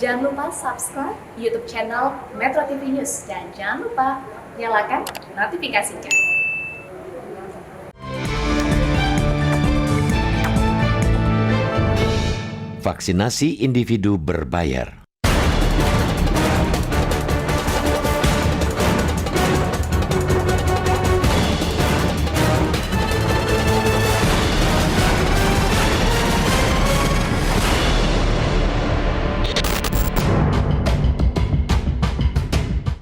Jangan lupa subscribe YouTube channel Metro TV News dan jangan lupa nyalakan notifikasinya. Vaksinasi individu berbayar.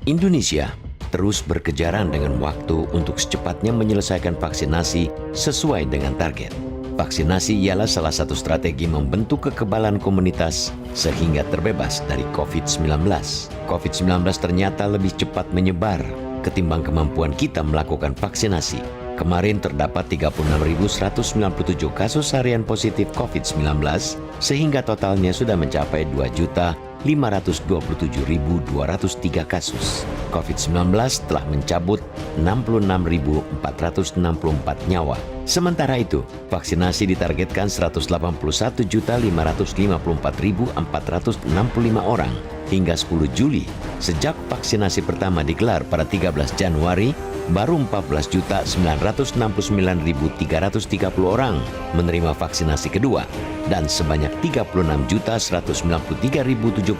Indonesia terus berkejaran dengan waktu untuk secepatnya menyelesaikan vaksinasi sesuai dengan target. Vaksinasi ialah salah satu strategi membentuk kekebalan komunitas sehingga terbebas dari COVID-19. COVID-19 ternyata lebih cepat menyebar ketimbang kemampuan kita melakukan vaksinasi. Kemarin terdapat 36.197 kasus harian positif COVID-19 sehingga totalnya sudah mencapai 2.527.203 kasus. COVID-19 telah mencabut 66.464 nyawa. Sementara itu, vaksinasi ditargetkan 181.554.465 orang hingga 10 Juli. Sejak vaksinasi pertama digelar pada 13 Januari, baru 14.969.330 orang menerima vaksinasi kedua dan sebanyak 36.193.076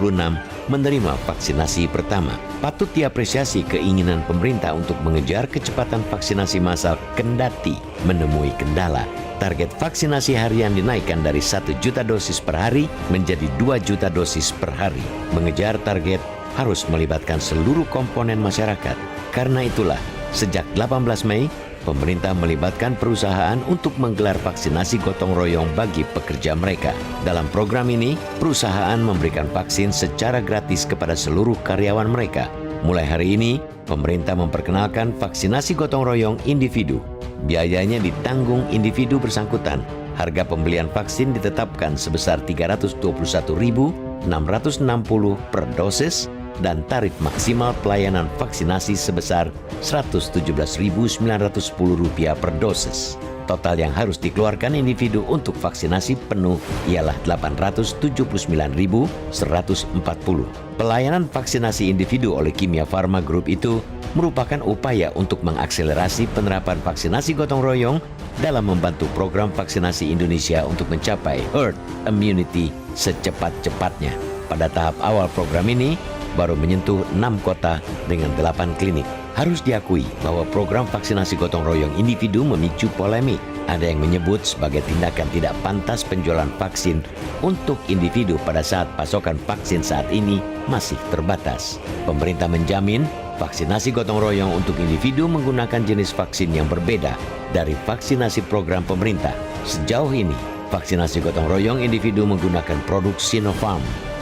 menerima vaksinasi pertama. Patut diapresiasi keinginan pemerintah untuk mengejar kecepatan vaksinasi massal kendati menemui kendala. Target vaksinasi harian dinaikkan dari 1 juta dosis per hari menjadi 2 juta dosis per hari. Mengejar target harus melibatkan seluruh komponen masyarakat. Karena itulah, sejak 18 Mei, pemerintah melibatkan perusahaan untuk menggelar vaksinasi gotong royong bagi pekerja mereka. Dalam program ini, perusahaan memberikan vaksin secara gratis kepada seluruh karyawan mereka. Mulai hari ini, pemerintah memperkenalkan vaksinasi gotong royong individu. Biayanya ditanggung individu bersangkutan. Harga pembelian vaksin ditetapkan sebesar Rp321.660 per dosis dan tarif maksimal pelayanan vaksinasi sebesar Rp117.910 per dosis. Total yang harus dikeluarkan individu untuk vaksinasi penuh ialah Rp879.140. Pelayanan vaksinasi individu oleh Kimia Pharma Group itu merupakan upaya untuk mengakselerasi penerapan vaksinasi gotong royong dalam membantu program vaksinasi Indonesia untuk mencapai herd immunity secepat-cepatnya. Pada tahap awal program ini, baru menyentuh 6 kota dengan 8 klinik. Harus diakui bahwa program vaksinasi gotong royong individu memicu polemik. Ada yang menyebut sebagai tindakan tidak pantas penjualan vaksin untuk individu pada saat pasokan vaksin saat ini masih terbatas. Pemerintah menjamin vaksinasi gotong royong untuk individu menggunakan jenis vaksin yang berbeda dari vaksinasi program pemerintah. Sejauh ini, vaksinasi gotong royong individu menggunakan produk Sinopharm.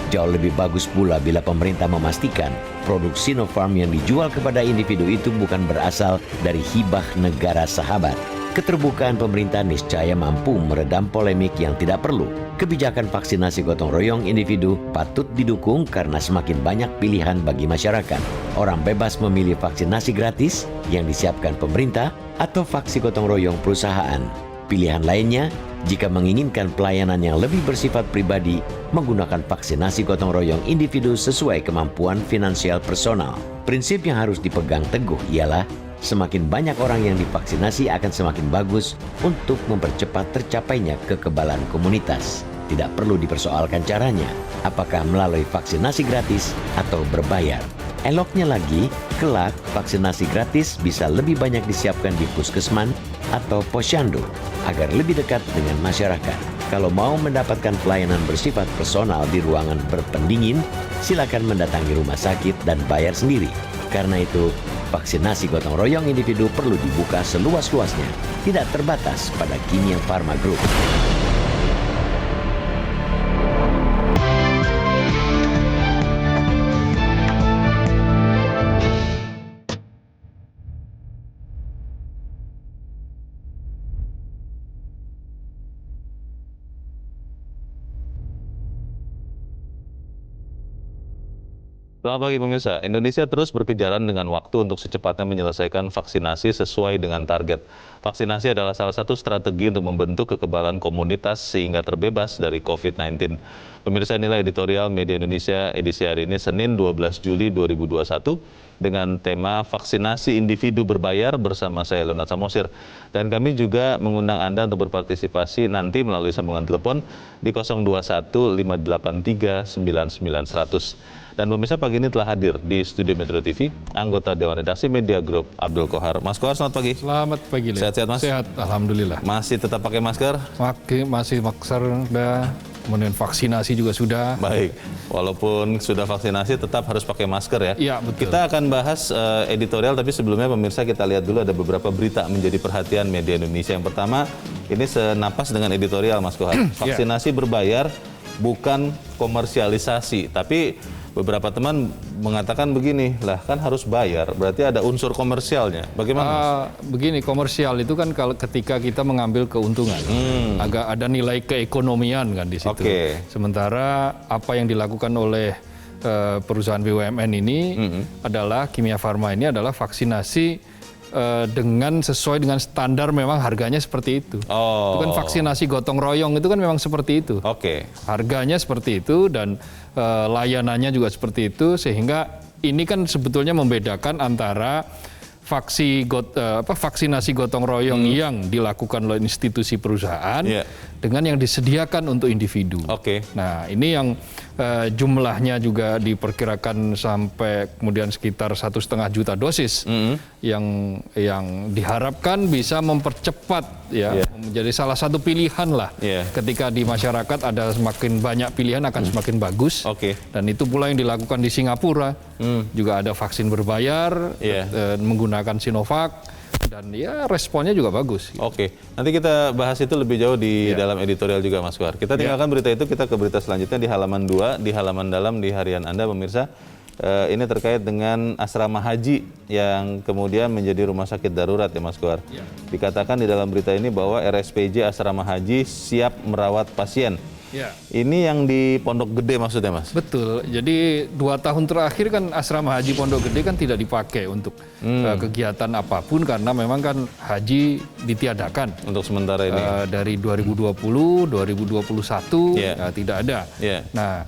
Jauh lebih bagus pula bila pemerintah memastikan produk Sinopharm yang dijual kepada individu itu bukan berasal dari hibah negara sahabat. Keterbukaan pemerintah niscaya mampu meredam polemik yang tidak perlu. Kebijakan vaksinasi gotong royong individu patut didukung karena semakin banyak pilihan bagi masyarakat. Orang bebas memilih vaksinasi gratis yang disiapkan pemerintah atau vaksin gotong royong perusahaan. Pilihan lainnya, jika menginginkan pelayanan yang lebih bersifat pribadi, menggunakan vaksinasi gotong royong individu sesuai kemampuan finansial personal. Prinsip yang harus dipegang teguh ialah semakin banyak orang yang divaksinasi akan semakin bagus untuk mempercepat tercapainya kekebalan komunitas. Tidak perlu dipersoalkan caranya, apakah melalui vaksinasi gratis atau berbayar. Eloknya lagi, kelak vaksinasi gratis bisa lebih banyak disiapkan di puskesman atau posyandu agar lebih dekat dengan masyarakat. Kalau mau mendapatkan pelayanan bersifat personal di ruangan berpendingin, silakan mendatangi rumah sakit dan bayar sendiri. Karena itu, vaksinasi gotong royong individu perlu dibuka seluas-luasnya, tidak terbatas pada Kimia Pharma Group. Selamat pagi pemirsa, Indonesia terus berkejaran dengan waktu untuk secepatnya menyelesaikan vaksinasi sesuai dengan target. Vaksinasi adalah salah satu strategi untuk membentuk kekebalan komunitas sehingga terbebas dari COVID-19. Pemirsa, inilah editorial Media Indonesia edisi hari ini Senin 12 Juli 2021 dengan tema vaksinasi individu berbayar bersama saya Leonard Samosir. Dan kami juga mengundang Anda untuk berpartisipasi nanti melalui sambungan telepon di 021 583 99 100. Dan pemirsa, pagi ini telah hadir di studio Metro TV anggota Dewan Redaksi Media Group Abdul Kohar. Mas Kohar, selamat pagi. Selamat pagi. Sehat-sehat, Mas? Sehat, alhamdulillah. Masih tetap pakai masker? Masih masker udah, kemudian vaksinasi juga sudah. Baik, walaupun sudah vaksinasi tetap harus pakai masker ya? Iya, betul. Kita akan bahas editorial, tapi sebelumnya pemirsa kita lihat dulu ada beberapa berita menjadi perhatian media Indonesia. Yang pertama, ini senapas dengan editorial Mas Kohar. Vaksinasi berbayar bukan komersialisasi, tapi beberapa teman mengatakan begini, lah kan harus bayar, berarti ada unsur komersialnya. Bagaimana, Mas? Begini, komersial itu kan kalau ketika kita mengambil keuntungan, agak ada nilai keekonomian kan di situ. Sementara apa yang dilakukan oleh perusahaan BUMN ini adalah Kimia Farma ini adalah vaksinasi dengan sesuai dengan standar, memang harganya seperti itu. Itu kan vaksinasi gotong royong itu kan memang seperti itu. Harganya seperti itu dan layanannya juga seperti itu, sehingga ini kan sebetulnya membedakan antara vaksinasi gotong royong yang dilakukan oleh institusi perusahaan dengan yang disediakan untuk individu. Nah, ini yang jumlahnya juga diperkirakan sampai kemudian sekitar 1,5 juta dosis yang diharapkan bisa mempercepat menjadi salah satu pilihan lah. Ketika di masyarakat ada semakin banyak pilihan akan semakin bagus. Dan itu pula yang dilakukan di Singapura. Juga ada vaksin berbayar menggunakan Sinovac. Dan ya responnya juga bagus. Nanti kita bahas itu lebih jauh di dalam editorial juga, Mas Kohar. Kita tinggalkan berita itu, kita ke berita selanjutnya di halaman 2, di halaman dalam di harian Anda, pemirsa. Ini terkait dengan asrama haji yang kemudian menjadi rumah sakit darurat ya, Mas Kohar. Dikatakan di dalam berita ini bahwa RSPJ asrama haji siap merawat pasien. Ini yang di Pondok Gede maksudnya, Mas? Betul. Jadi 2 tahun terakhir kan asrama haji Pondok Gede kan tidak dipakai untuk kegiatan apapun karena memang kan haji ditiadakan. Untuk sementara ini. Dari 2020, 2021 tidak ada. Nah,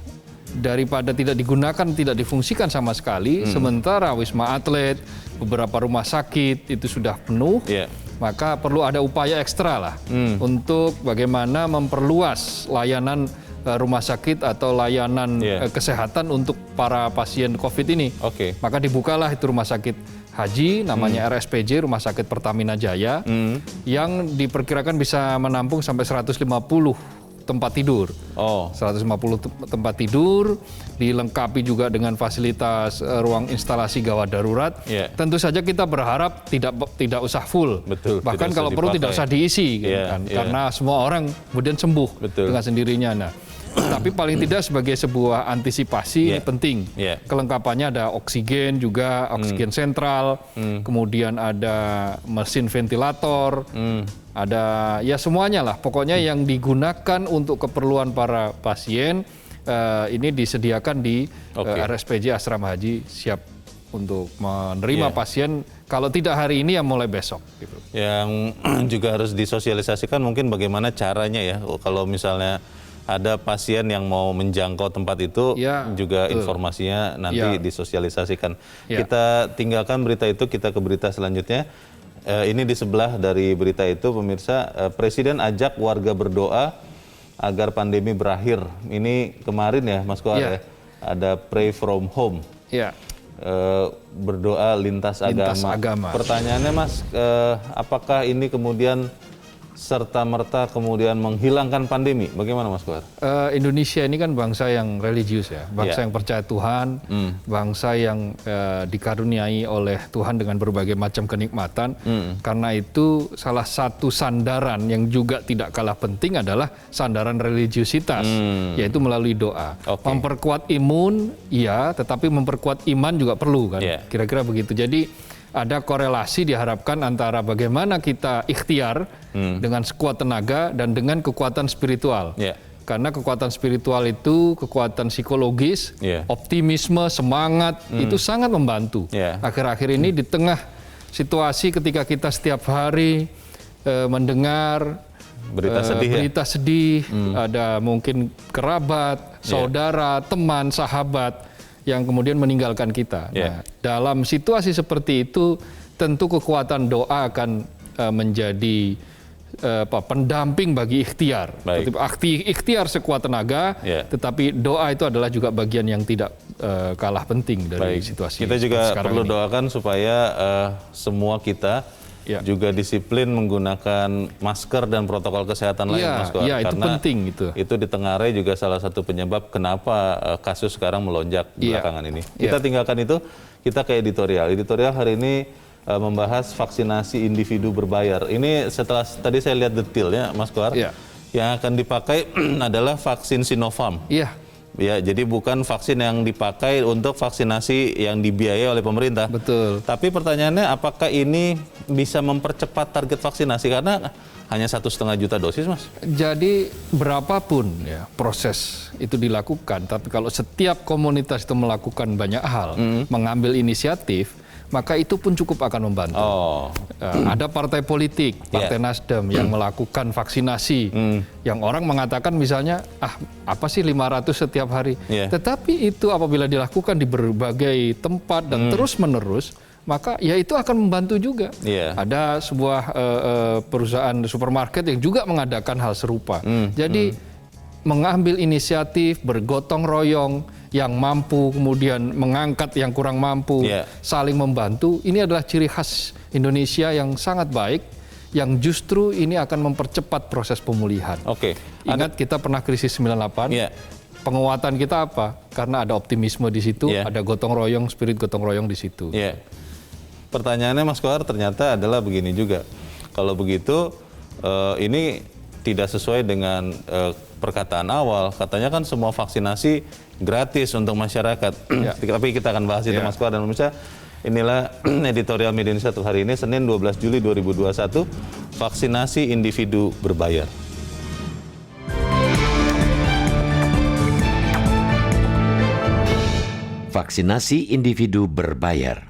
daripada tidak digunakan, tidak difungsikan sama sekali, sementara Wisma Atlet, beberapa rumah sakit itu sudah penuh. Maka perlu ada upaya ekstra lah untuk bagaimana memperluas layanan rumah sakit atau layanan kesehatan untuk para pasien COVID ini. Maka dibukalah itu rumah sakit haji, namanya RSPJ, Rumah Sakit Pertamina Jaya, yang diperkirakan bisa menampung sampai 150 tempat tidur. 150 tempat tidur, dilengkapi juga dengan fasilitas ruang instalasi gawat darurat. Tentu saja kita berharap tidak usah full. Bahkan kalau perlu tidak usah diisi, karena semua orang kemudian sembuh dengan sendirinya. Nah, tapi paling tidak sebagai sebuah antisipasi ini penting. Kelengkapannya ada oksigen juga, oksigen sentral, kemudian ada mesin ventilator, ada ya semuanya lah. Pokoknya yang digunakan untuk keperluan para pasien ini disediakan di RSPJ Asrama Haji, siap untuk menerima pasien. Kalau tidak hari ini ya mulai besok. Gitu. Yang juga harus disosialisasikan mungkin bagaimana caranya ya, kalau misalnya ada pasien yang mau menjangkau tempat itu, juga informasinya nanti disosialisasikan. Kita tinggalkan berita itu, kita ke berita selanjutnya. Ini di sebelah dari berita itu, pemirsa, Presiden ajak warga berdoa agar pandemi berakhir. Ini kemarin ya, Mas Kohar, ada pray from home. Berdoa lintas agama. Pertanyaannya, Mas, apakah ini kemudian serta-merta kemudian menghilangkan pandemi? Bagaimana, Mas Kohar? Indonesia ini kan bangsa yang religius ya, bangsa yang percaya Tuhan, bangsa yang dikaruniai oleh Tuhan dengan berbagai macam kenikmatan. Karena itu salah satu sandaran yang juga tidak kalah penting adalah sandaran religiusitas, yaitu melalui doa. Memperkuat imun, tetapi memperkuat iman juga perlu kan, kira-kira begitu. Jadi ada korelasi diharapkan antara bagaimana kita ikhtiar dengan sekuat tenaga dan dengan kekuatan spiritual. Karena kekuatan spiritual itu, kekuatan psikologis, optimisme, semangat, itu sangat membantu. Akhir-akhir ini di tengah situasi ketika kita setiap hari mendengar berita sedih, ada mungkin kerabat, saudara, teman, sahabat yang kemudian meninggalkan kita. Nah, dalam situasi seperti itu, tentu kekuatan doa akan menjadi pendamping bagi ikhtiar. Ikhtiar sekuat tenaga, tetapi doa itu adalah juga bagian yang tidak kalah penting dari situasi. Kita juga perlu doakan supaya semua kita juga disiplin menggunakan masker dan protokol kesehatan lain, Mas Koar. Itu karena penting itu. Itu ditengarai juga salah satu penyebab kenapa kasus sekarang melonjak belakangan ini. Kita tinggalkan itu, kita ke editorial. Editorial hari ini membahas vaksinasi individu berbayar. Ini setelah tadi saya lihat detailnya, Mas Koar, yang akan dipakai adalah vaksin Sinopharm. Ya, jadi bukan vaksin yang dipakai untuk vaksinasi yang dibiayai oleh pemerintah. Betul. Tapi pertanyaannya, apakah ini bisa mempercepat target vaksinasi? Karena hanya 1,5 juta dosis, Mas. Jadi berapapun proses itu dilakukan, tapi kalau setiap komunitas itu melakukan banyak hal, mengambil inisiatif, maka itu pun cukup akan membantu. Ada partai politik, Partai Nasdem yang melakukan vaksinasi, yang orang mengatakan misalnya, apa sih 500 setiap hari? Tetapi itu apabila dilakukan di berbagai tempat dan terus-menerus, maka ya itu akan membantu juga. Ada sebuah perusahaan supermarket yang juga mengadakan hal serupa. Jadi mengambil inisiatif, bergotong royong, yang mampu kemudian mengangkat yang kurang mampu, saling membantu. Ini adalah ciri khas Indonesia yang sangat baik, yang justru ini akan mempercepat proses pemulihan. Ingat kita pernah krisis 98, penguatan kita apa? Karena ada optimisme di situ, ada gotong royong, spirit gotong royong di situ. Pertanyaannya, Mas Koar, ternyata adalah begini juga. Kalau begitu, ini tidak sesuai dengan perkataan awal. Katanya kan semua vaksinasi gratis untuk masyarakat. Tapi kita akan bahas itu, Mas Koar dan pemirsa. Inilah editorial Media Indonesia untuk hari ini, Senin 12 Juli 2021, vaksinasi individu berbayar. Vaksinasi individu berbayar.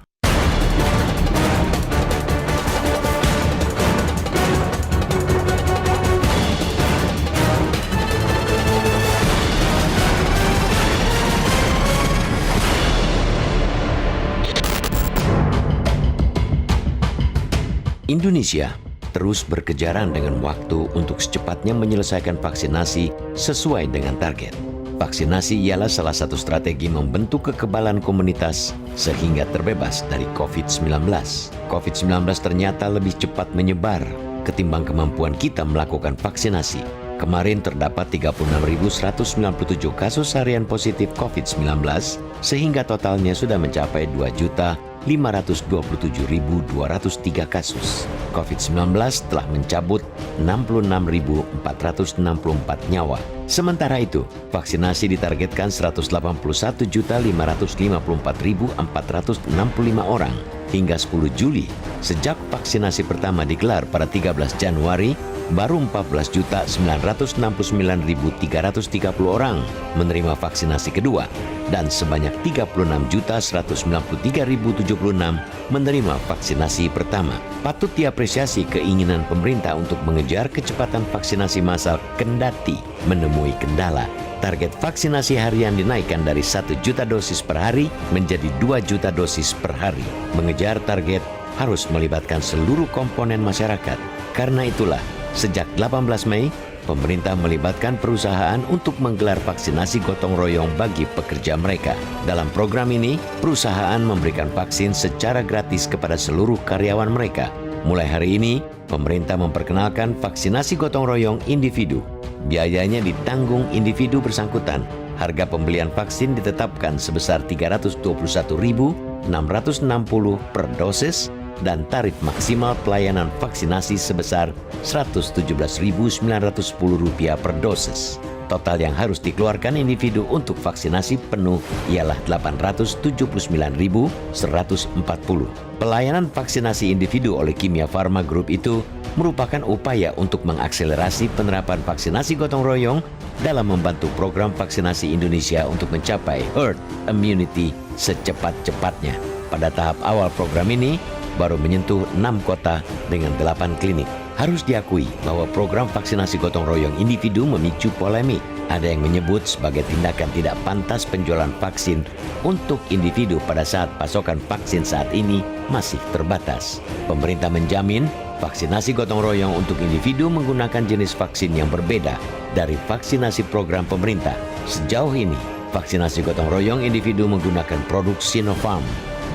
Indonesia terus berkejaran dengan waktu untuk secepatnya menyelesaikan vaksinasi sesuai dengan target. Vaksinasi ialah salah satu strategi membentuk kekebalan komunitas sehingga terbebas dari COVID-19. COVID-19 ternyata lebih cepat menyebar ketimbang kemampuan kita melakukan vaksinasi. Kemarin terdapat 36.197 kasus harian positif COVID-19 sehingga totalnya sudah mencapai 2.527.203 kasus. COVID-19 telah mencabut 66.464 nyawa. Sementara itu, vaksinasi ditargetkan 181.554.465 orang hingga 10 Juli. Sejak vaksinasi pertama digelar pada 13 Januari, baru 14.969.330 orang menerima vaksinasi kedua dan sebanyak 36.193.076 menerima vaksinasi pertama. Patut diapresiasi keinginan pemerintah untuk mengejar kecepatan vaksinasi massal kendati menemui kendala. Target vaksinasi harian dinaikkan dari 1 juta dosis per hari menjadi 2 juta dosis per hari. Mengejar target harus melibatkan seluruh komponen masyarakat. Karena itulah, sejak 18 Mei, pemerintah melibatkan perusahaan untuk menggelar vaksinasi gotong royong bagi pekerja mereka. Dalam program ini, perusahaan memberikan vaksin secara gratis kepada seluruh karyawan mereka. Mulai hari ini, pemerintah memperkenalkan vaksinasi gotong royong individu. Biayanya ditanggung individu bersangkutan. Harga pembelian vaksin ditetapkan sebesar Rp321.660 per dosis dan tarif maksimal pelayanan vaksinasi sebesar Rp117.910 per dosis. Total yang harus dikeluarkan individu untuk vaksinasi penuh ialah 879.140. Pelayanan vaksinasi individu oleh Kimia Pharma Group itu merupakan upaya untuk mengakselerasi penerapan vaksinasi gotong royong dalam membantu program vaksinasi Indonesia untuk mencapai herd immunity secepat-cepatnya. Pada tahap awal program ini, baru menyentuh 6 kota dengan 8 klinik. Harus diakui bahwa program vaksinasi gotong royong individu memicu polemik. Ada yang menyebut sebagai tindakan tidak pantas penjualan vaksin untuk individu pada saat pasokan vaksin saat ini masih terbatas. Pemerintah menjamin vaksinasi gotong royong untuk individu menggunakan jenis vaksin yang berbeda dari vaksinasi program pemerintah. Sejauh ini, vaksinasi gotong royong individu menggunakan produk Sinopharm.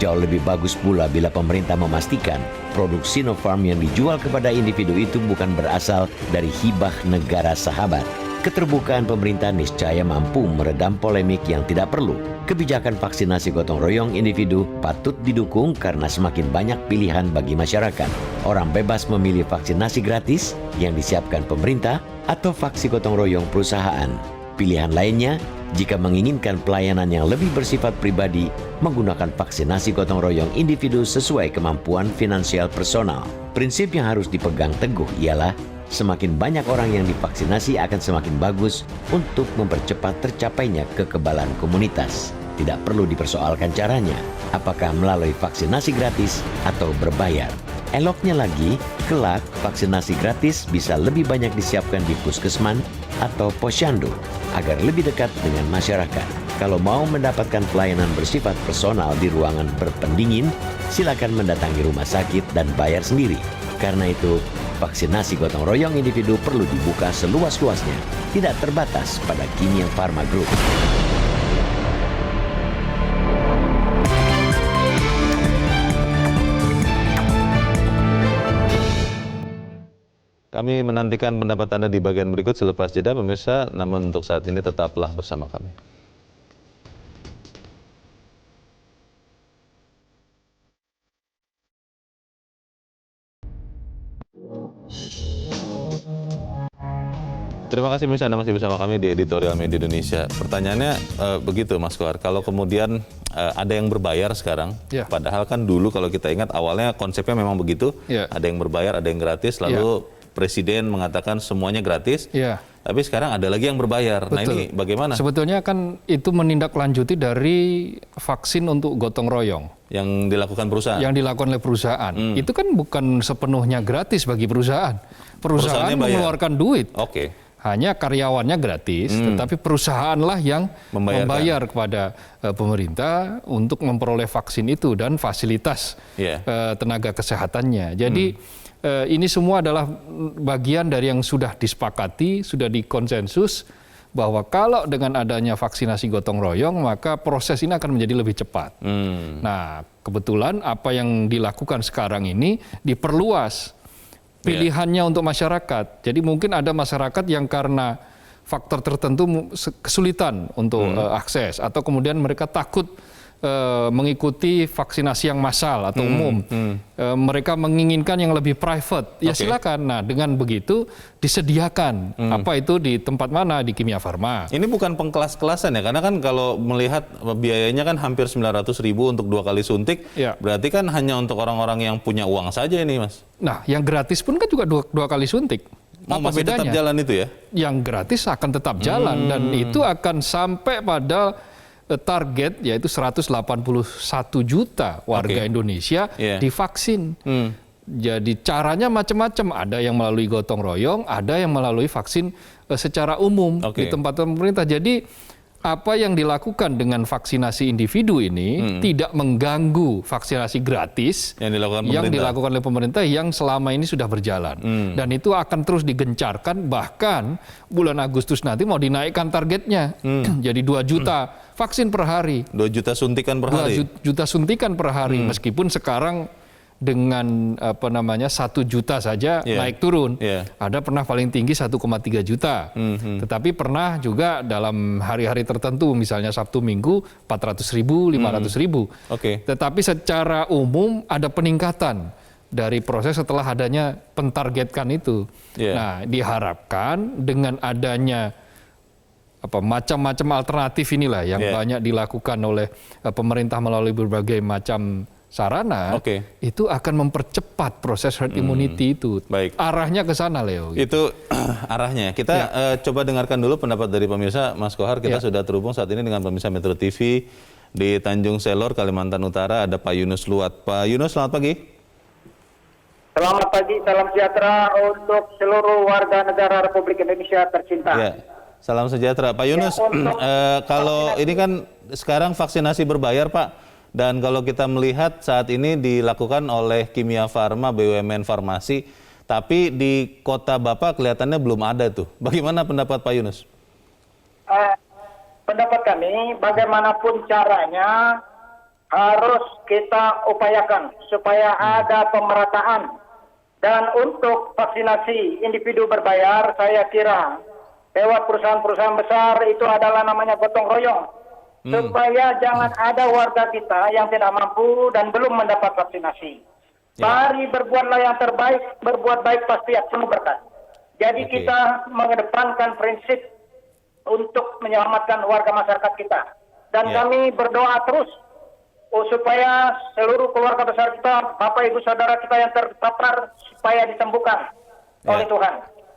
Jauh lebih bagus pula bila pemerintah memastikan produk Sinopharm yang dijual kepada individu itu bukan berasal dari hibah negara sahabat. Keterbukaan pemerintah niscaya mampu meredam polemik yang tidak perlu. Kebijakan vaksinasi gotong royong individu patut didukung karena semakin banyak pilihan bagi masyarakat. Orang bebas memilih vaksinasi gratis yang disiapkan pemerintah atau vaksin gotong royong perusahaan. Pilihan lainnya, jika menginginkan pelayanan yang lebih bersifat pribadi, menggunakan vaksinasi gotong royong individu sesuai kemampuan finansial personal. Prinsip yang harus dipegang teguh ialah semakin banyak orang yang divaksinasi akan semakin bagus untuk mempercepat tercapainya kekebalan komunitas. Tidak perlu dipersoalkan caranya, apakah melalui vaksinasi gratis atau berbayar. Eloknya lagi, kelak vaksinasi gratis bisa lebih banyak disiapkan di puskesman atau posyandu agar lebih dekat dengan masyarakat. Kalau mau mendapatkan pelayanan bersifat personal di ruangan berpendingin, silakan mendatangi rumah sakit dan bayar sendiri. Karena itu, vaksinasi gotong royong individu perlu dibuka seluas-luasnya, tidak terbatas pada Kimia Pharma Group. Kami menantikan pendapat Anda di bagian berikut selepas jeda, pemirsa. Namun untuk saat ini tetaplah bersama kami. Terima kasih pemirsa, Anda masih bersama kami di Editorial Media Indonesia. Pertanyaannya begitu Mas Kohar, kalau kemudian ada yang berbayar sekarang, padahal kan dulu kalau kita ingat awalnya konsepnya memang begitu, ada yang berbayar, ada yang gratis, lalu Presiden mengatakan semuanya gratis, tapi sekarang ada lagi yang berbayar. Betul. Nah ini bagaimana? Sebetulnya kan itu menindaklanjuti dari vaksin untuk gotong royong. Yang dilakukan perusahaan? Yang dilakukan oleh perusahaan. Itu kan bukan sepenuhnya gratis bagi perusahaan. Perusahaan mengeluarkan duit. Hanya karyawannya gratis, tetapi perusahaanlah yang membayar kepada pemerintah untuk memperoleh vaksin itu dan fasilitas tenaga kesehatannya. Jadi ini semua adalah bagian dari yang sudah disepakati, sudah dikonsensus bahwa kalau dengan adanya vaksinasi gotong royong maka proses ini akan menjadi lebih cepat. Nah, kebetulan apa yang dilakukan sekarang ini diperluas pilihannya untuk masyarakat. Jadi mungkin ada masyarakat yang karena faktor tertentu kesulitan untuk akses atau kemudian mereka takut mengikuti vaksinasi yang massal atau umum. Mereka menginginkan yang lebih private. Ya silakan. Nah, dengan begitu disediakan. Apa itu di tempat mana? Di Kimia Pharma. Ini bukan pengkelas-kelasan ya, karena kan kalau melihat biayanya kan hampir 900.000 untuk 2 kali suntik, berarti kan hanya untuk orang-orang yang punya uang saja ini, Mas. Nah, yang gratis pun kan juga dua kali suntik. Apa masih bedanya? Tetap jalan itu ya? Yang gratis akan tetap jalan dan itu akan sampai pada target yaitu 181 juta warga Indonesia divaksin. Jadi caranya macam-macam, ada yang melalui gotong royong, ada yang melalui vaksin secara umum di tempat pemerintah. Jadi apa yang dilakukan dengan vaksinasi individu ini tidak mengganggu vaksinasi gratis yang dilakukan oleh pemerintah yang selama ini sudah berjalan. Dan itu akan terus digencarkan, bahkan bulan Agustus nanti mau dinaikkan targetnya jadi 2 juta vaksin per hari. 2 juta suntikan per hari? 2 juta suntikan per hari, meskipun sekarang dengan 1 juta saja naik turun. Ada pernah paling tinggi 1,3 juta. Tetapi pernah juga dalam hari-hari tertentu, misalnya Sabtu Minggu 400.000, 500.000. Tetapi secara umum ada peningkatan dari proses setelah adanya pentargetkan itu. Nah, diharapkan dengan adanya macam-macam alternatif inilah yang banyak dilakukan oleh pemerintah melalui berbagai macam sarana, itu akan mempercepat proses herd immunity itu. Baik. Arahnya ke sana, Leo. Itu arahnya. Kita coba dengarkan dulu pendapat dari pemirsa. Mas Kohar, kita sudah terhubung saat ini dengan pemirsa Metro TV di Tanjung Selor, Kalimantan Utara. Ada Pak Yunus Luat. Pak Yunus, selamat pagi. Selamat pagi, salam sejahtera untuk seluruh warga negara Republik Indonesia tercinta. Ya, salam sejahtera. Pak Yunus, kalau ini kan sekarang vaksinasi berbayar, Pak. Dan kalau kita melihat saat ini dilakukan oleh Kimia Farma, BUMN Farmasi, tapi di kota Bapak kelihatannya belum ada tuh. Bagaimana pendapat Pak Yunus? Pendapat kami, bagaimanapun caranya harus kita upayakan supaya ada pemerataan. Dan untuk vaksinasi individu berbayar, saya kira lewat perusahaan-perusahaan besar itu adalah namanya gotong royong. Supaya jangan ada warga kita yang tidak mampu dan belum mendapat vaksinasi. Mari berbuatlah yang terbaik, berbuat baik pasti akan berkat. Jadi kita mengedepankan prinsip untuk menyelamatkan warga masyarakat kita. Dan kami berdoa terus supaya seluruh keluarga besar kita, Bapak Ibu Saudara kita yang terpapar, supaya disembuhkan oleh Tuhan.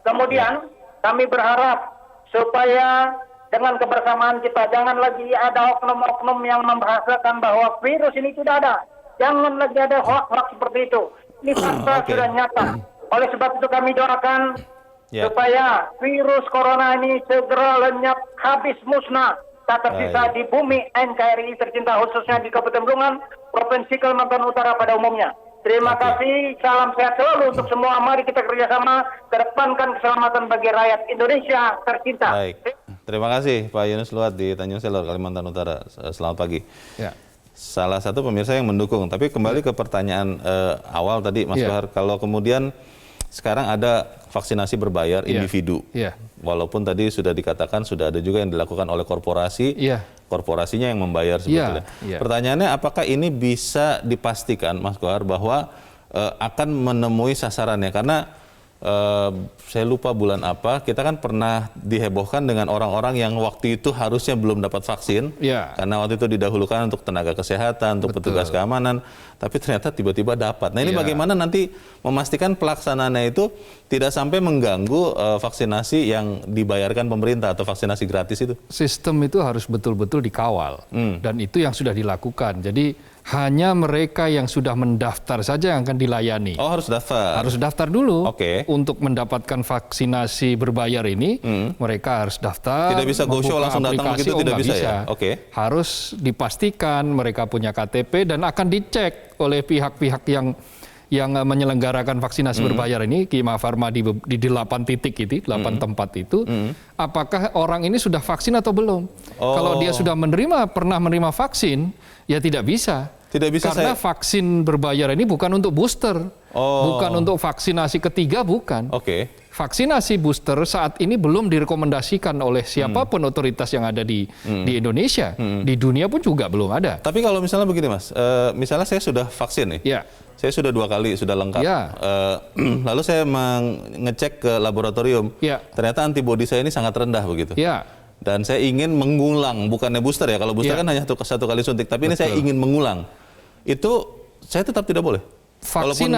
Kemudian kami berharap supaya dengan kebersamaan kita, jangan lagi ada oknum-oknum yang membahasakan bahwa virus ini tidak ada. Jangan lagi ada hoax-hoax seperti itu. Ini fakta sudah nyata. Oleh sebab itu kami doakan supaya virus corona ini segera lenyap, habis musnah, tak tersisa di bumi NKRI tercinta, khususnya di Kabupaten Blungan, Provinsi Kalimantan Utara pada umumnya. Terima kasih, salam sehat selalu untuk semua. Mari kita kerjasama, kedepankan keselamatan bagi rakyat Indonesia tercinta. Baik. Terima kasih Pak Yunus Luat di Tanjung Selor, Kalimantan Utara. Selamat pagi. Salah satu pemirsa yang mendukung. Tapi kembali ke pertanyaan awal tadi, Mas Bahar. Kalau kemudian sekarang ada vaksinasi berbayar individu. Walaupun tadi sudah dikatakan sudah ada juga yang dilakukan oleh korporasi. Korporasinya yang membayar sebetulnya. Pertanyaannya, apakah ini bisa dipastikan, Mas Kohar, bahwa akan menemui sasarannya? Karena saya lupa bulan apa, kita kan pernah dihebohkan dengan orang-orang yang waktu itu harusnya belum dapat vaksin, karena waktu itu didahulukan untuk tenaga kesehatan, untuk petugas keamanan, tapi ternyata tiba-tiba dapat. Nah ini bagaimana nanti memastikan pelaksanaannya itu tidak sampai mengganggu vaksinasi yang dibayarkan pemerintah atau vaksinasi gratis itu? Sistem itu harus betul-betul dikawal, dan itu yang sudah dilakukan. Jadi hanya mereka yang sudah mendaftar saja yang akan dilayani. Oh, harus daftar? Harus daftar dulu. Untuk mendapatkan vaksinasi berbayar ini, mereka harus daftar. Tidak bisa go show langsung datang begitu, tidak bisa ya? Harus dipastikan mereka punya KTP dan akan dicek oleh pihak-pihak yang menyelenggarakan vaksinasi berbayar ini, Kimia Farma di 8 titik itu, 8 tempat itu, apakah orang ini sudah vaksin atau belum? Kalau dia sudah pernah menerima vaksin, ya tidak bisa. Karena vaksin berbayar ini bukan untuk booster, bukan untuk vaksinasi ketiga, bukan. Vaksinasi booster saat ini belum direkomendasikan oleh siapapun otoritas yang ada di Indonesia. Di dunia pun juga belum ada. Tapi kalau misalnya begini, Mas, misalnya saya sudah vaksin nih, saya sudah 2 kali, sudah lengkap. Lalu saya mengecek ke laboratorium, ternyata antibodi saya ini sangat rendah begitu. Dan saya ingin mengulang, bukannya booster ya, kalau booster kan hanya satu kali suntik, tapi ini saya ingin mengulang. Itu saya tetap tidak boleh? Walaupun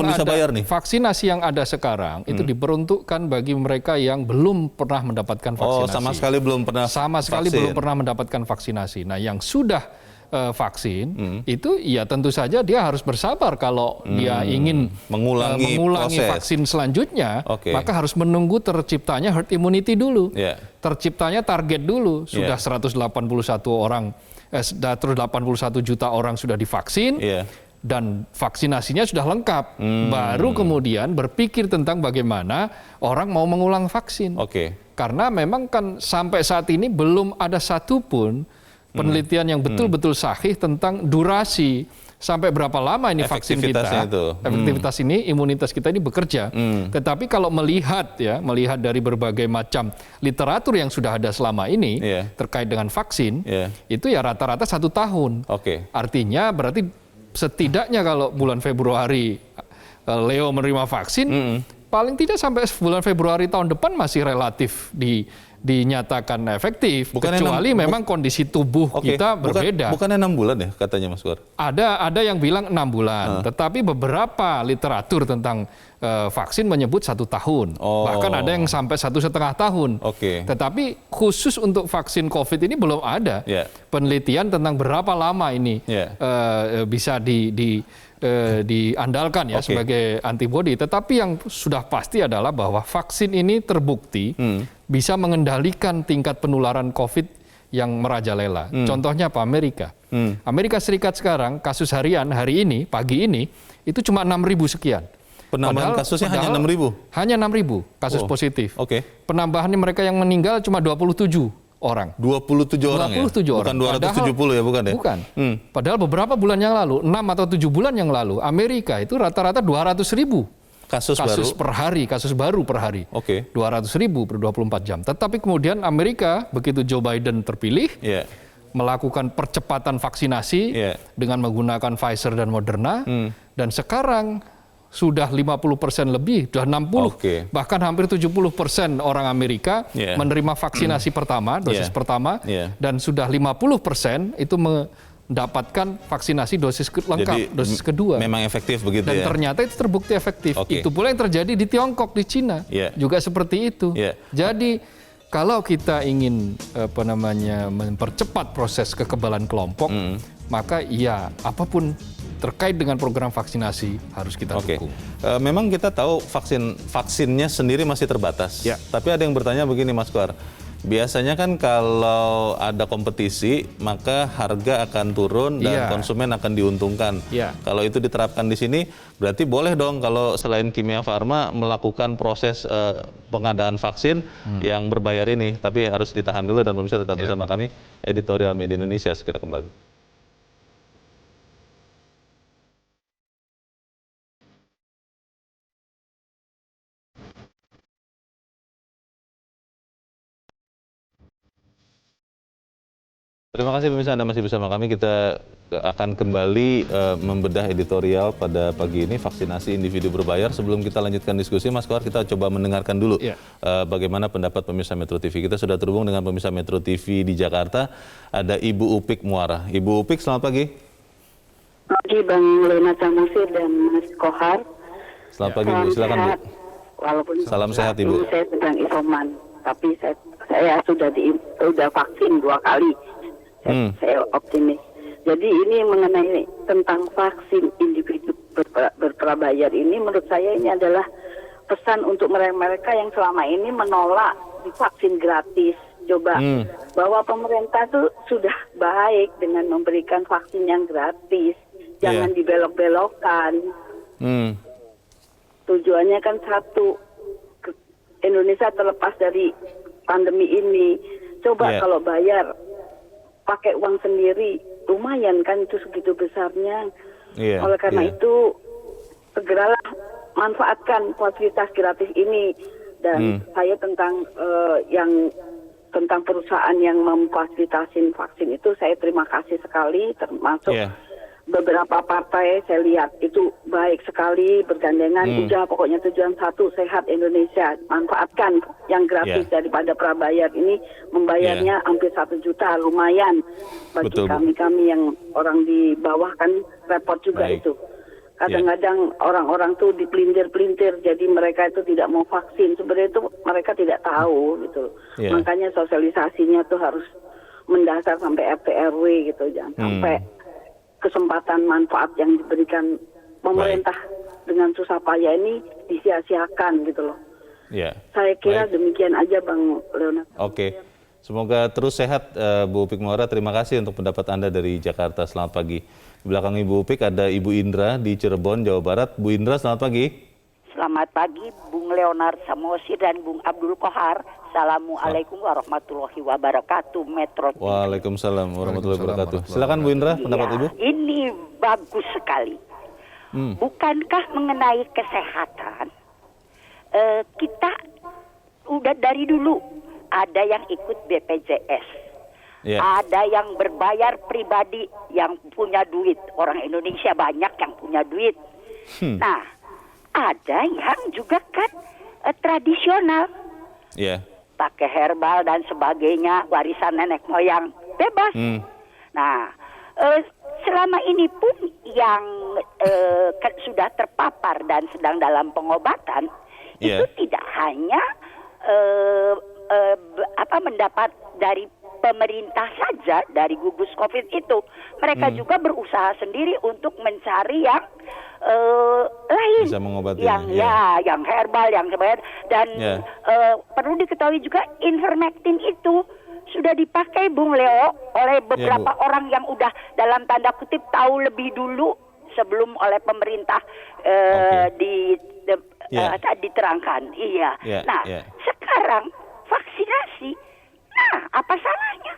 bisa bayar nih. Vaksinasi yang ada sekarang itu diperuntukkan bagi mereka yang belum pernah mendapatkan vaksinasi. Sama sekali belum pernah belum pernah mendapatkan vaksinasi. Nah, yang sudah vaksin itu ya tentu saja dia harus bersabar kalau dia ingin mengulangi vaksin selanjutnya, maka harus menunggu terciptanya herd immunity dulu. Terciptanya target dulu. Sudah 181 juta orang sudah divaksin. Dan vaksinasinya sudah lengkap, baru kemudian berpikir tentang bagaimana orang mau mengulang vaksin. Karena memang kan sampai saat ini belum ada satupun penelitian yang betul-betul sahih tentang durasi sampai berapa lama ini vaksin kita, efektivitas ini, imunitas kita ini bekerja. Tetapi kalau melihat dari berbagai macam literatur yang sudah ada selama ini terkait dengan vaksin, itu ya rata-rata 1 tahun. Artinya berarti setidaknya kalau bulan Februari Leo menerima vaksin, paling tidak sampai bulan Februari tahun depan masih relatif dinyatakan efektif, Bukannya kecuali memang kondisi tubuh kita berbeda. Bukannya 6 bulan ya katanya Mas Kuar? Ada yang bilang 6 bulan, tetapi beberapa literatur tentang vaksin menyebut 1 tahun, bahkan ada yang sampai 1,5 tahun. Tetapi khusus untuk vaksin COVID ini belum ada penelitian tentang berapa lama ini bisa diandalkan ya sebagai antibodi. Tetapi yang sudah pasti adalah bahwa vaksin ini terbukti bisa mengendalikan tingkat penularan COVID yang merajalela. Contohnya apa? Amerika. Amerika Serikat sekarang kasus harian hari ini, pagi ini, itu cuma 6.000 sekian. Penambahan kasusnya hanya 6.000? Hanya 6.000 kasus positif. Penambahannya mereka yang meninggal cuma 27 orang. 27 orang 27 ya? orang. Bukan 270 ya, bukan ya? Bukan. Padahal beberapa bulan yang lalu, 6 atau 7 bulan yang lalu, Amerika itu rata-rata 200.000 kasus per hari, kasus baru per hari. 200.000 per 24 jam. Tetapi kemudian Amerika, begitu Joe Biden terpilih, melakukan percepatan vaksinasi dengan menggunakan Pfizer dan Moderna, dan sekarang sudah 50% lebih, sudah 60, bahkan hampir 70% orang Amerika menerima vaksinasi pertama, dosis pertama, dan sudah 50% itu mendapatkan vaksinasi dosis lengkap, jadi, dosis kedua. Memang efektif begitu dan ya? Dan ternyata itu terbukti efektif. Itu pula yang terjadi di Tiongkok, di Cina, juga seperti itu. Jadi kalau kita ingin mempercepat proses kekebalan kelompok, maka ya apapun terkait dengan program vaksinasi harus kita dukung. Memang kita tahu vaksinnya sendiri masih terbatas. Tapi ada yang bertanya begini Mas Kuar, biasanya kan kalau ada kompetisi maka harga akan turun dan konsumen akan diuntungkan. Kalau itu diterapkan di sini berarti boleh dong kalau selain Kimia Farma melakukan proses pengadaan vaksin yang berbayar ini. Tapi harus ditahan dulu dan pemirsa tetap bersama kami. Editorial Media Indonesia segera kembali. Terima kasih pemirsa, Anda masih bersama kami. Kita akan kembali membedah editorial pada pagi ini, vaksinasi individu berbayar. Sebelum kita lanjutkan diskusi, Mas Kuar, kita coba mendengarkan dulu bagaimana pendapat pemirsa Metro TV. Kita sudah terhubung dengan pemirsa Metro TV di Jakarta. Ada Ibu Upik Muara. Ibu Upik, selamat pagi. Pagi Bang Leonard Samusi dan Mas Kohar. Selamat pagi Bu, silakan Bu. Walaupun salam sehat Ibu. Saya sedang isoman, tapi saya sudah vaksin 2 kali. Saya optimis. Jadi ini mengenai tentang vaksin individu berprabayar ini, menurut saya ini adalah pesan untuk mereka yang selama ini menolak divaksin gratis. Coba bahwa pemerintah tuh sudah baik dengan memberikan vaksin yang gratis, jangan dibelok-belokkan. Tujuannya kan satu, Indonesia terlepas dari pandemi ini. Coba kalau bayar pakai uang sendiri, lumayan kan itu segitu besarnya. Oleh karena itu, segeralah manfaatkan fasilitas gratis ini. Dan saya tentang tentang perusahaan yang memfasilitasi vaksin itu, saya terima kasih sekali, termasuk beberapa partai saya lihat itu baik sekali, bergandengan. Udah pokoknya tujuan satu, sehat Indonesia. Manfaatkan yang gratis daripada prabayar ini, membayarnya hampir 1 juta, lumayan bagi kami yang orang di bawah kan repot juga itu. Kadang-kadang orang-orang tuh dipelintir-pelintir, jadi mereka itu tidak mau vaksin. Sebenarnya itu mereka tidak tahu gitu. Makanya sosialisasinya tuh harus mendasar sampai RT RW gitu, jangan sampai kesempatan manfaat yang diberikan pemerintah dengan susah payah ini disia-siakan gitu loh. Saya kira demikian aja Bang Leonard. Semoga terus sehat Bu Upik Muara. Terima kasih untuk pendapat Anda dari Jakarta. Selamat pagi. Di belakang Ibu Upik ada Ibu Indra di Cirebon, Jawa Barat. Bu Indra, selamat pagi. Selamat pagi Bung Leonard Samosi dan Bung Abdul Kohar. Assalamualaikum warahmatullahi wabarakatuh. Metro TV. Waalaikumsalam warahmatullahi wabarakatuh. Silakan Bu Indra, pendapat Ibu. Ini bagus sekali. Bukankah mengenai kesehatan, kita udah dari dulu ada yang ikut BPJS, ada yang berbayar pribadi, yang punya duit. Orang Indonesia banyak yang punya duit. Nah, ada yang juga kan tradisional. pakai herbal dan sebagainya, warisan nenek moyang, bebas. Nah, selama ini pun yang sudah terpapar dan sedang dalam pengobatan itu tidak hanya mendapat dari pemerintah saja dari gugus COVID itu, mereka juga berusaha sendiri untuk mencari yang lain, bisa mengobati yang herbal, yang sebagainya. Dan perlu diketahui juga ivermectin itu sudah dipakai Bung Leo oleh beberapa orang yang udah dalam tanda kutip tahu lebih dulu sebelum oleh pemerintah diterangkan. Nah, sekarang vaksinasi, nah apa salahnya?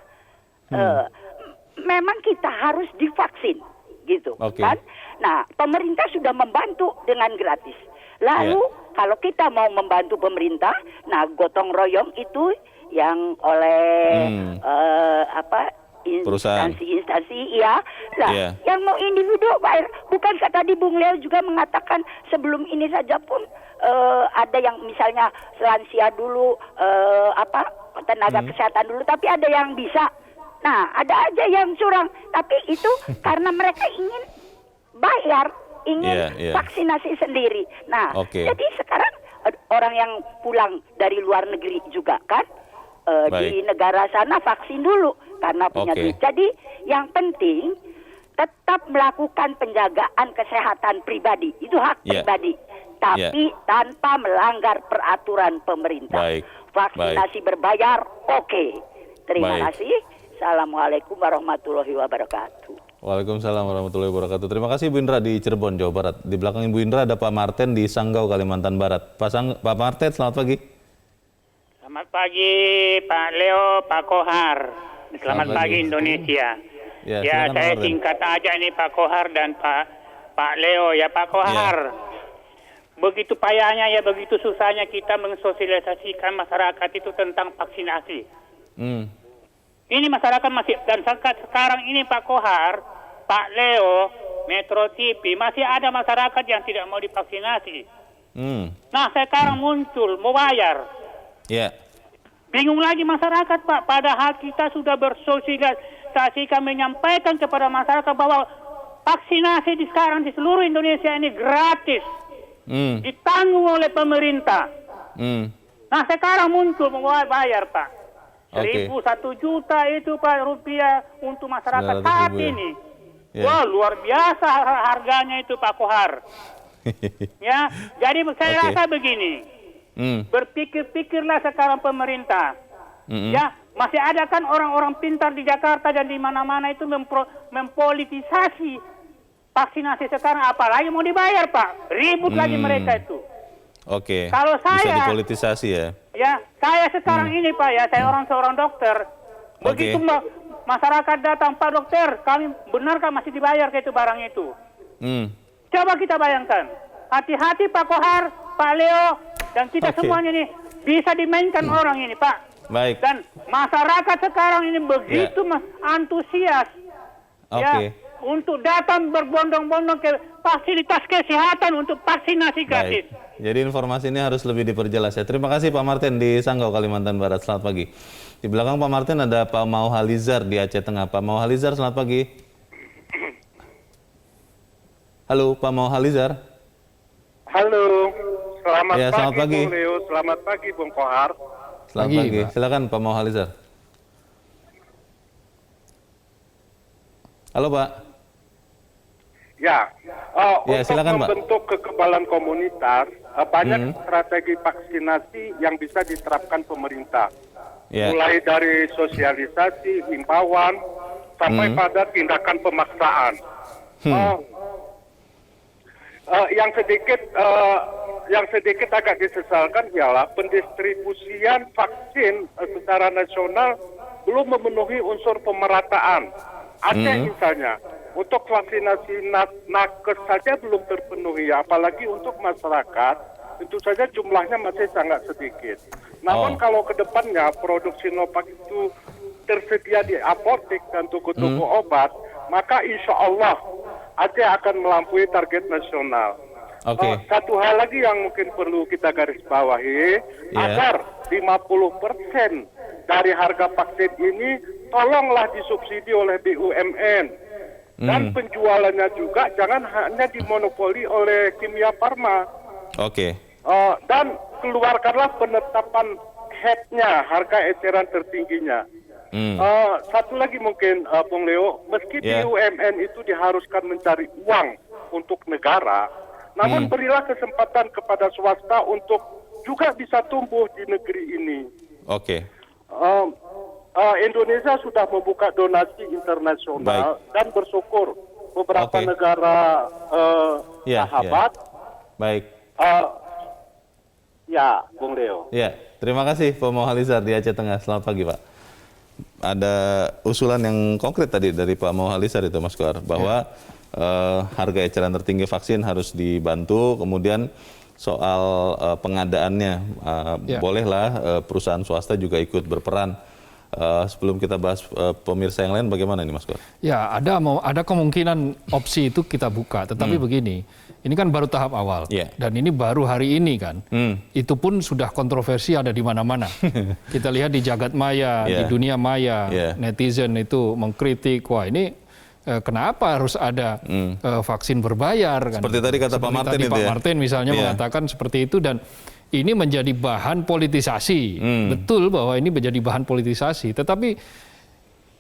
Memang kita harus divaksin, gitu kan? Nah, pemerintah sudah membantu dengan gratis. Lalu kalau kita mau membantu pemerintah, nah gotong royong itu yang oleh instansi-instansi yang mau individu bayar. Bukankah tadi Bung Leo juga mengatakan sebelum ini saja pun ada yang misalnya lansia dulu, tenaga kesehatan dulu, tapi ada yang bisa. Nah, ada aja yang curang, tapi itu karena mereka ingin bayar, ingin vaksinasi sendiri. Nah, jadi sekarang orang yang pulang dari luar negeri juga kan, di negara sana vaksin dulu karena punya duit. Jadi yang penting tetap melakukan penjagaan kesehatan pribadi, itu hak pribadi, tapi tanpa melanggar peraturan pemerintah. Vaksinasi berbayar, terima kasih. Assalamualaikum warahmatullahi wabarakatuh. Waalaikumsalam warahmatullahi wabarakatuh. Terima kasih Bu Indra di Cirebon, Jawa Barat. Di belakang Ibu Indra ada Pak Martin di Sanggau, Kalimantan Barat. Pak Martin, selamat pagi. Selamat pagi Pak Leo, Pak Kohar. Selamat pagi Indonesia. Ya, saya singkat aja nih Pak Kohar dan Pak Leo. Ya Pak Kohar, begitu payahnya ya, begitu susahnya kita mensosialisasikan masyarakat itu tentang vaksinasi. Ini masyarakat masih, dan sekarang ini Pak Kohar, Pak Leo, Metro TV, masih ada masyarakat yang tidak mau divaksinasi. Nah, sekarang muncul, mau bayar. Bingung lagi masyarakat Pak, padahal kita sudah bersosialisasikan, menyampaikan kepada masyarakat bahwa vaksinasi sekarang di seluruh Indonesia ini gratis, ditanggung oleh pemerintah. Nah, sekarang muncul mau bayar Pak. 1 juta itu Pak rupiah untuk masyarakat saat ini. Wah, luar biasa harganya itu Pak Kohar. Ya, jadi saya rasa begini. Berpikir-pikirlah sekarang pemerintah. Ya, masih ada kan orang-orang pintar di Jakarta dan di mana-mana itu mempolitisasi vaksinasi sekarang, apalagi mau dibayar Pak. Ribut lagi mereka itu. Kalau saya bisa dipolitisasi ya. Ya, saya sekarang ini Pak ya, saya seorang dokter. Begitu masyarakat datang, Pak dokter, kami benarkah masih dibayar ke itu barang itu? Coba kita bayangkan. Hati-hati Pak Kohar, Pak Leo, dan kita semuanya nih bisa dimainkan orang ini Pak. Dan masyarakat sekarang ini begitu antusias ya, untuk datang berbondong-bondong ke fasilitas kesehatan untuk vaksinasi gratis. Jadi informasi ini harus lebih diperjelas ya. Terima kasih Pak Martin di Sanggau, Kalimantan Barat. Selamat pagi. Di belakang Pak Martin ada Pak Mauhalizar di Aceh Tengah. Pak Mauhalizar, selamat pagi. Halo Pak Mauhalizar. Halo, selamat pagi Bung Leo, selamat pagi Bung Kohar. Selamat pagi. Silakan Pak Mauhalizar. Halo Pak. Silakan, untuk membentuk kekebalan komunitas, banyak strategi vaksinasi yang bisa diterapkan pemerintah. Mulai dari sosialisasi, himbauan, sampai pada tindakan pemaksaan. Yang sedikit agak disesalkan ialah pendistribusian vaksin secara nasional belum memenuhi unsur pemerataan. Aceh misalnya, untuk vaksinasi nakes saja belum terpenuhi, apalagi untuk masyarakat, tentu saja jumlahnya masih sangat sedikit. Namun kalau ke depannya produk Sinovac itu tersedia di apotek dan toko-toko obat, maka insya Allah Aceh akan melampaui target nasional. Satu hal lagi yang mungkin perlu kita garis bawahi, agar 50% dari harga vaksin ini tolonglah disubsidi oleh BUMN. Dan penjualannya juga jangan hanya dimonopoli oleh Kimia Farma. Dan keluarkanlah penetapan head-nya, harga eceran tertingginya. Satu lagi mungkin, Bung Leo, meski BUMN itu diharuskan mencari uang untuk negara, namun berilah kesempatan kepada swasta untuk juga bisa tumbuh di negeri ini. Indonesia sudah membuka donasi internasional dan bersyukur beberapa negara sahabat. Ya, Bung Leo. Ya, terima kasih Pak Mauhalizar di Aceh Tengah. Selamat pagi, Pak. Ada usulan yang konkret tadi dari Pak Mauhalizar itu, Mas Kohar, bahwa harga eceran tertinggi vaksin harus dibantu, kemudian soal pengadaannya, bolehlah perusahaan swasta juga ikut berperan. Sebelum kita bahas pemirsa yang lain, bagaimana ini Mas Kohar? Ya, ada kemungkinan opsi itu kita buka, tetapi begini, ini kan baru tahap awal, dan ini baru hari ini kan, itu pun sudah kontroversi ada di mana-mana. Kita lihat di jagat maya, di dunia maya, netizen itu mengkritik, wah ini kenapa harus ada vaksin berbayar? Kan? Seperti tadi kata Pak Martin itu Pak Martin misalnya mengatakan seperti itu, dan ini menjadi bahan politisasi. Betul bahwa ini menjadi bahan politisasi, tetapi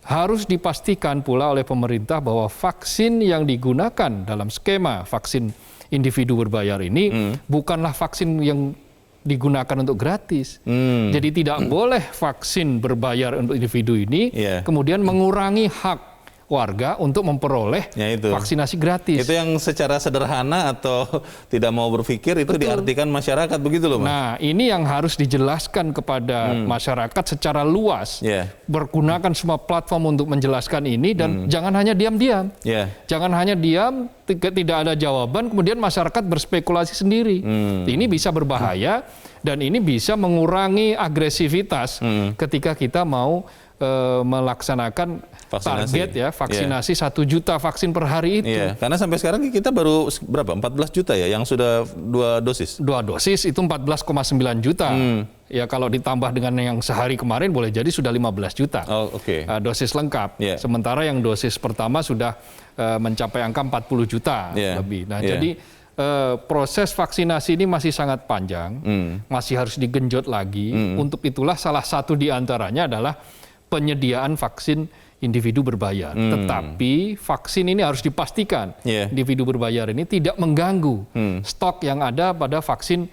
harus dipastikan pula oleh pemerintah bahwa vaksin yang digunakan dalam skema vaksin individu berbayar ini bukanlah vaksin yang digunakan untuk gratis. Jadi tidak boleh vaksin berbayar untuk individu ini kemudian mengurangi hak warga untuk memperoleh vaksinasi gratis. Itu yang secara sederhana atau tidak mau berpikir itu diartikan masyarakat, begitu loh Mas. Nah, ini yang harus dijelaskan kepada masyarakat secara luas. Bergunakan semua platform untuk menjelaskan ini dan jangan hanya diam-diam. Jangan hanya diam, tidak ada jawaban, kemudian masyarakat berspekulasi sendiri. Ini bisa berbahaya dan ini bisa mengurangi agresivitas ketika kita mau melaksanakan target vaksinasi 1 juta vaksin per hari itu. Karena sampai sekarang kita baru berapa? 14 juta ya yang sudah 2 dosis. 2 dosis itu 14,9 juta. Ya kalau ditambah dengan yang sehari kemarin boleh jadi sudah 15 juta. Dosis lengkap. Sementara yang dosis pertama sudah mencapai angka 40 juta lebih. Nah, jadi proses vaksinasi ini masih sangat panjang, masih harus digenjot lagi. Untuk itulah salah satu di antaranya adalah penyediaan vaksin individu berbayar. Tetapi vaksin ini harus dipastikan individu berbayar ini tidak mengganggu stok yang ada pada vaksin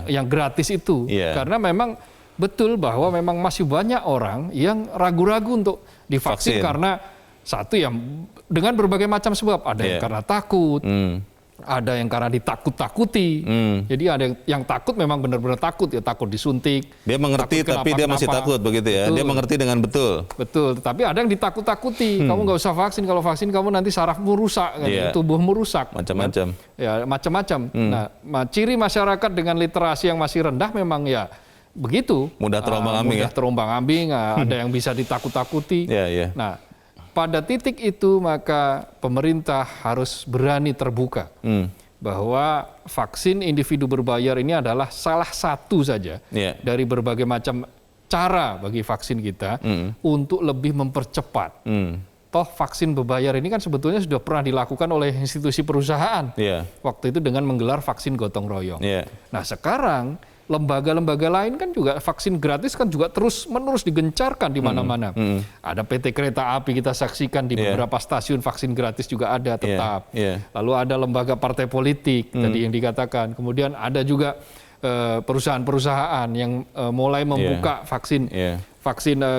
yang gratis itu. Karena memang betul bahwa memang masih banyak orang yang ragu-ragu untuk divaksin karena satu yang dengan berbagai macam sebab. Ada yang karena takut, ada yang karena ditakut-takuti. Jadi ada yang takut memang benar-benar takut, ya takut disuntik. Dia mengerti tapi dia masih takut begitu ya. Dia mengerti dengan betul. Betul, tapi ada yang ditakut-takuti. Kamu nggak usah vaksin, kalau vaksin kamu nanti sarafmu rusak, tubuhmu rusak. Macam-macam. Ya, macam-macam. Nah, ciri masyarakat dengan literasi yang masih rendah memang ya begitu. Mudah terombang-ambing mudah terombang-ambing, ada yang bisa ditakut-takuti. Nah, pada titik itu maka pemerintah harus berani terbuka bahwa vaksin individu berbayar ini adalah salah satu saja dari berbagai macam cara bagi vaksin kita untuk lebih mempercepat. Toh vaksin berbayar ini kan sebetulnya sudah pernah dilakukan oleh institusi perusahaan. Waktu itu dengan menggelar vaksin gotong royong. Nah sekarang lembaga-lembaga lain kan juga vaksin gratis kan juga terus-menerus digencarkan di mana-mana. Ada PT Kereta Api kita saksikan di beberapa stasiun vaksin gratis juga ada tetap. Lalu ada lembaga partai politik tadi yang dikatakan. Kemudian ada juga perusahaan-perusahaan yang mulai membuka vaksin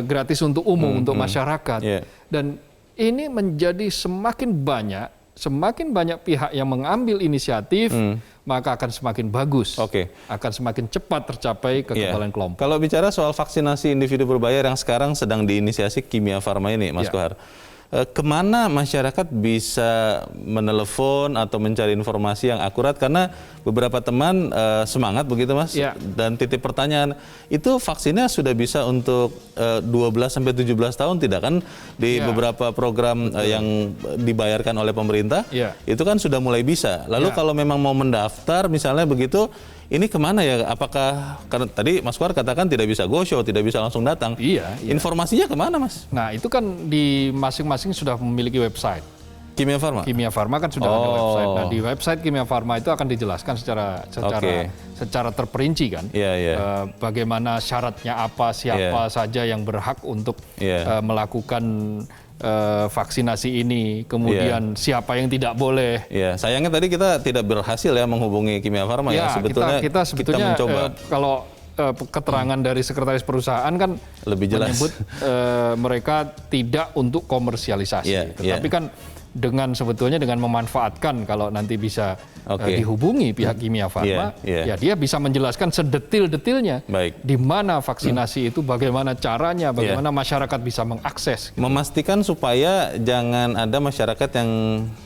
gratis untuk umum untuk masyarakat. Dan ini menjadi semakin banyak pihak yang mengambil inisiatif, maka akan semakin bagus, akan semakin cepat tercapai kekebalan kelompok. Kalau bicara soal vaksinasi individu berbayar yang sekarang sedang diinisiasi Kimia Farma ini, Mas Kohar, kemana masyarakat bisa menelepon atau mencari informasi yang akurat, karena beberapa teman semangat begitu Mas, dan titip pertanyaan, itu vaksinnya sudah bisa untuk 12-17 tahun tidak kan di beberapa program yang dibayarkan oleh pemerintah, itu kan sudah mulai bisa. Lalu kalau memang mau mendaftar misalnya begitu, ini kemana ya? Apakah, karena tadi Mas Kohar katakan tidak bisa go show, tidak bisa langsung datang. Informasinya kemana Mas? Nah itu kan di masing-masing sudah memiliki website. Kimia Farma? Kimia Farma kan sudah ada website. Nah di website Kimia Farma itu akan dijelaskan secara terperinci kan. Bagaimana syaratnya apa, siapa saja yang berhak untuk melakukan vaksinasi ini, kemudian siapa yang tidak boleh. Sayangnya tadi kita tidak berhasil ya menghubungi Kimia Farma ya. Sebetulnya kita mencoba. Kalau keterangan dari sekretaris perusahaan kan lebih jelas menyebut mereka tidak untuk komersialisasi. Tetapi kan sebetulnya dengan memanfaatkan kalau nanti bisa dihubungi pihak Kimia Farma, ya dia bisa menjelaskan sedetil-detilnya di mana vaksinasi itu, bagaimana caranya, bagaimana masyarakat bisa mengakses. Memastikan supaya jangan ada masyarakat yang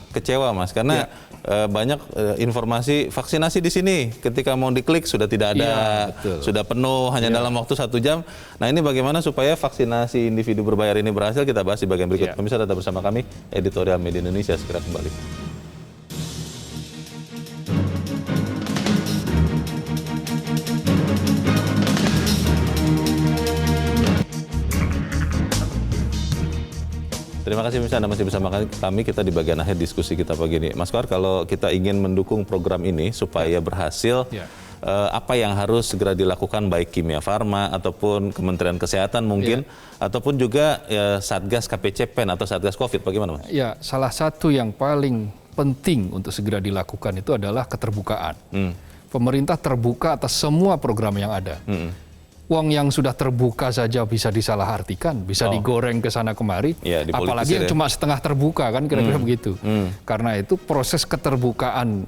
kecewa Mas, karena banyak informasi vaksinasi di sini, ketika mau diklik sudah tidak ada, sudah penuh hanya dalam waktu 1 jam. Nah ini bagaimana supaya vaksinasi individu berbayar ini berhasil, kita bahas di bagian berikut. Pemirsa tetap bersama kami, Editorial Media Indonesia segera kembali. Terima kasih pemirsa, Anda masih bersama kami. Kita di bagian akhir diskusi kita pagi ini. Mas Kohar, kalau kita ingin mendukung program ini supaya berhasil, apa yang harus segera dilakukan baik Kimia Farma ataupun Kementerian Kesehatan mungkin, ataupun juga Satgas KPCPEN atau Satgas COVID, bagaimana Mas? Ya, salah satu yang paling penting untuk segera dilakukan itu adalah keterbukaan. Pemerintah terbuka atas semua program yang ada. Uang yang sudah terbuka saja bisa disalahartikan, bisa digoreng ke sana kemari, apalagi yang cuma setengah terbuka kan, kira-kira begitu. Karena itu proses keterbukaan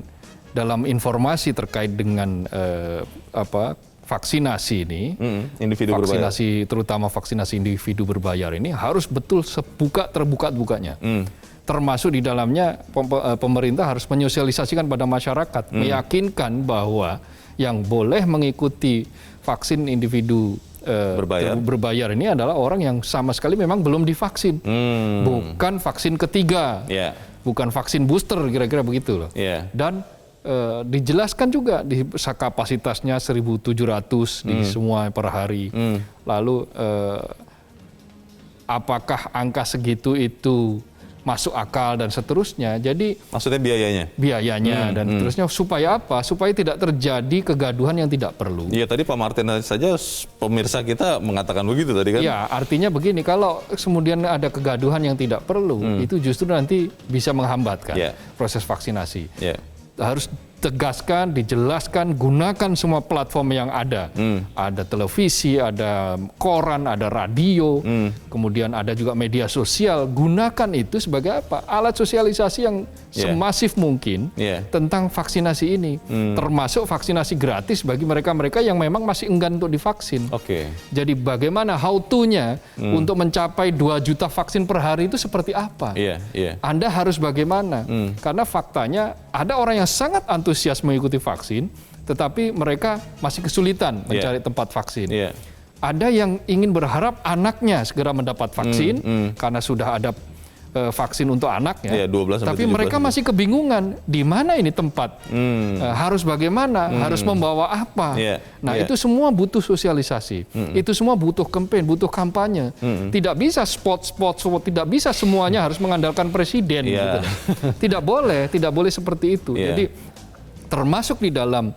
dalam informasi terkait dengan vaksinasi ini, vaksinasi terutama vaksinasi individu berbayar ini harus betul terbuka-bukanya. Termasuk di dalamnya pemerintah harus menyosialisasikan pada masyarakat, meyakinkan bahwa yang boleh mengikuti vaksin individu berbayar ini adalah orang yang sama sekali memang belum divaksin, bukan vaksin ketiga, bukan vaksin booster, kira-kira begitu loh. Dan dijelaskan juga di kapasitasnya 1.700 di semua per hari. Lalu apakah angka segitu itu masuk akal dan seterusnya. Jadi maksudnya biayanya dan seterusnya, supaya apa? Supaya tidak terjadi kegaduhan yang tidak perlu. Iya, tadi Pak Martin saja pemirsa kita mengatakan begitu tadi kan. Ya, artinya begini, kalau kemudian ada kegaduhan yang tidak perlu, itu justru nanti bisa menghambatkan proses vaksinasi. Harus tegaskan, dijelaskan, gunakan semua platform yang ada. Ada televisi, ada koran, ada radio, kemudian ada juga media sosial. Gunakan itu sebagai apa? Alat sosialisasi yang semasif mungkin tentang vaksinasi ini. Termasuk vaksinasi gratis bagi mereka-mereka yang memang masih enggan untuk divaksin. Jadi bagaimana how to-nya untuk mencapai 2 juta vaksin per hari itu seperti apa? Anda harus bagaimana? Karena faktanya ada orang yang sangat antusias mengikuti vaksin, tetapi mereka masih kesulitan mencari tempat vaksin. Ada yang ingin berharap anaknya segera mendapat vaksin karena sudah ada vaksin untuk anaknya, tapi mereka masih kebingungan di mana ini tempat, harus bagaimana, harus membawa apa. Itu semua butuh sosialisasi, itu semua butuh campaign, butuh kampanye. Tidak bisa spot, tidak bisa semuanya harus mengandalkan presiden. Gitu. Tidak boleh seperti itu. Jadi termasuk di dalam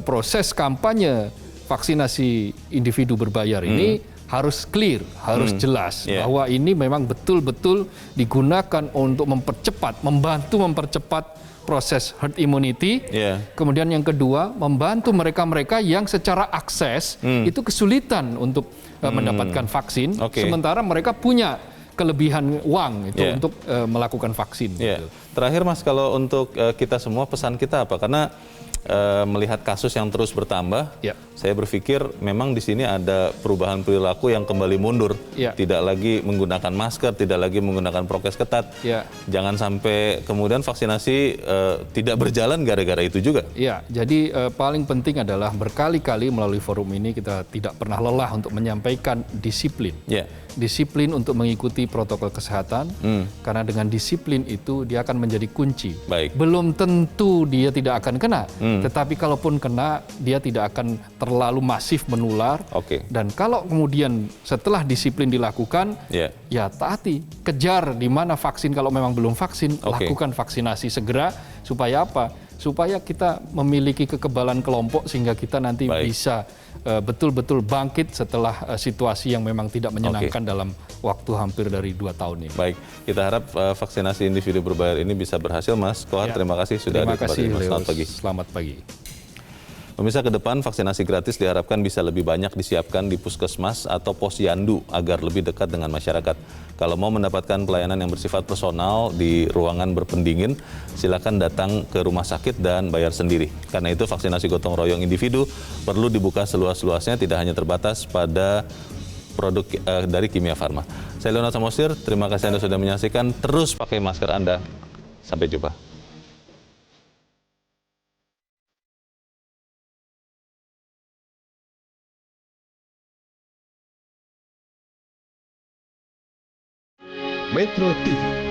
proses kampanye vaksinasi individu berbayar ini harus clear, harus jelas bahwa ini memang betul-betul digunakan untuk membantu mempercepat proses herd immunity. Kemudian yang kedua, membantu mereka-mereka yang secara akses itu kesulitan untuk mendapatkan vaksin, sementara mereka punya kelebihan uang itu untuk melakukan vaksin. Terakhir Mas, kalau untuk kita semua pesan kita apa? Karena melihat kasus yang terus bertambah, Ya. saya berpikir memang di sini ada perubahan perilaku yang kembali mundur. Ya. Tidak lagi menggunakan masker, tidak lagi menggunakan prokes ketat. Ya. Jangan sampai kemudian vaksinasi tidak berjalan gara-gara itu juga. Ya, jadi paling penting adalah berkali-kali melalui forum ini kita tidak pernah lelah untuk menyampaikan disiplin. Ya. Disiplin untuk mengikuti protokol kesehatan, karena dengan disiplin itu dia akan menjadi kunci. Baik. Belum tentu dia tidak akan kena, tetapi kalaupun kena, dia tidak akan terlalu masif menular. Oke. Dan kalau kemudian setelah disiplin dilakukan, Ya. ya taati, kejar di mana vaksin kalau memang belum vaksin, Oke. lakukan vaksinasi segera supaya apa? Supaya kita memiliki kekebalan kelompok sehingga kita nanti Baik. bisa betul-betul bangkit setelah situasi yang memang tidak menyenangkan dalam waktu hampir dari 2 tahun ini. Baik, kita harap vaksinasi individu berbayar ini bisa berhasil, Mas Kohar. Ya. Terima kasih sudah Terima hadir kasih, kembali, Mas. Leo. Selamat pagi. Selamat pagi. Pemirsa, ke depan vaksinasi gratis diharapkan bisa lebih banyak disiapkan di puskesmas atau posyandu agar lebih dekat dengan masyarakat. Kalau mau mendapatkan pelayanan yang bersifat personal di ruangan berpendingin, silakan datang ke rumah sakit dan bayar sendiri. Karena itu vaksinasi gotong royong individu perlu dibuka seluas-luasnya, tidak hanya terbatas pada produk dari Kimia Farma. Saya Leonard Samosir, terima kasih Anda sudah menyaksikan. Terus pakai masker Anda. Sampai jumpa. Metro TV